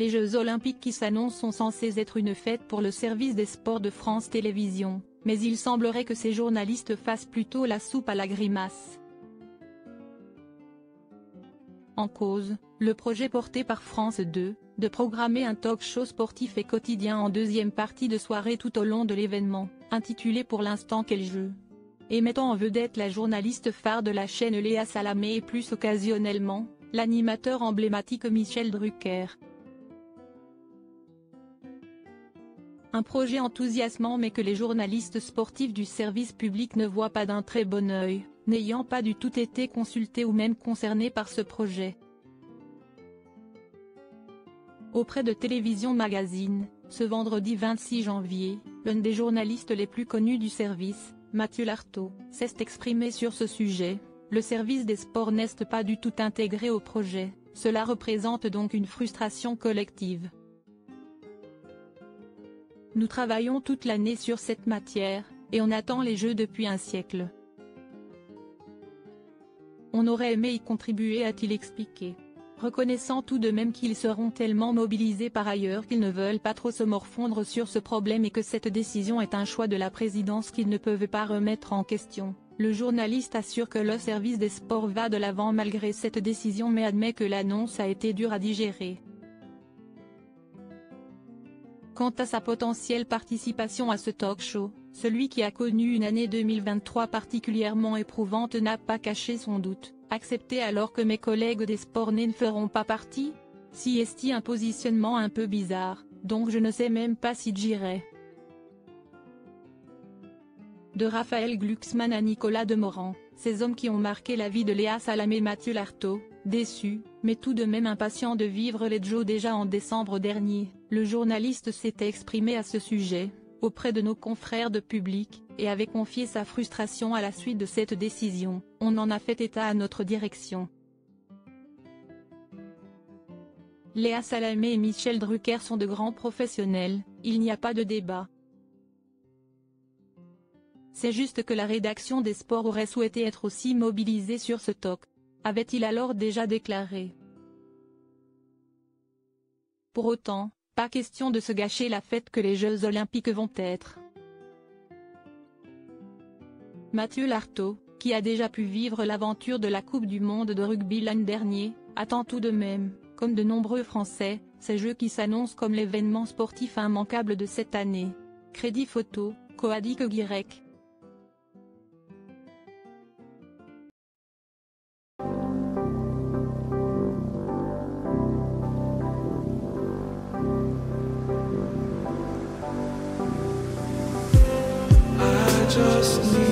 Les Jeux Olympiques qui s'annoncent sont censés être une fête pour le service des sports de France Télévisions, mais il semblerait que ces journalistes fassent plutôt la soupe à la grimace. En cause, le projet porté par France 2, de programmer un talk-show sportif et quotidien en deuxième partie de soirée tout au long de l'événement, intitulé pour l'instant Quel jeu?, et mettant en vedette la journaliste phare de la chaîne Léa Salamé et plus occasionnellement, l'animateur emblématique Michel Drucker. Un projet enthousiasmant mais que les journalistes sportifs du service public ne voient pas d'un très bon œil, n'ayant pas du tout été consultés ou même concernés par ce projet. Auprès de Télévision Magazine, ce vendredi 26 janvier, l'un des journalistes les plus connus du service, Mathieu Lartaud, s'est exprimé sur ce sujet. Le service des sports n'est pas du tout intégré au projet, cela représente donc une frustration collective. Nous travaillons toute l'année sur cette matière, et on attend les Jeux depuis un siècle. On aurait aimé y contribuer, a-t-il expliqué, reconnaissant tout de même qu'ils seront tellement mobilisés par ailleurs qu'ils ne veulent pas trop se morfondre sur ce problème et que cette décision est un choix de la présidence qu'ils ne peuvent pas remettre en question. Le journaliste assure que le service des sports va de l'avant malgré cette décision mais admet que l'annonce a été dure à digérer. Quant à sa potentielle participation à ce talk-show, celui qui a connu une année 2023 particulièrement éprouvante n'a pas caché son doute. Accepter alors que mes collègues des sports ne feront pas partie? Si est-il un positionnement un peu bizarre, donc je ne sais même pas si j'irai. De Raphaël Glucksmann à Nicolas Demorand, ces hommes qui ont marqué la vie de Léa Salamé. Mathieu Lartaud, déçu, mais tout de même impatient de vivre les Jeux. Déjà en décembre dernier, le journaliste s'était exprimé à ce sujet, auprès de nos confrères de Public, et avait confié sa frustration à la suite de cette décision. On en a fait état à notre direction. Léa Salamé et Michel Drucker sont de grands professionnels, il n'y a pas de débat. C'est juste que la rédaction des sports aurait souhaité être aussi mobilisée sur ce talk, avait-il alors déjà déclaré. Pour autant, pas question de se gâcher la fête que les Jeux Olympiques vont être. Mathieu Lartaud, qui a déjà pu vivre l'aventure de la Coupe du Monde de rugby l'an dernier, attend tout de même, comme de nombreux Français, ces Jeux qui s'annoncent comme l'événement sportif immanquable de cette année. Crédit photo, Coadic Guirec. Just need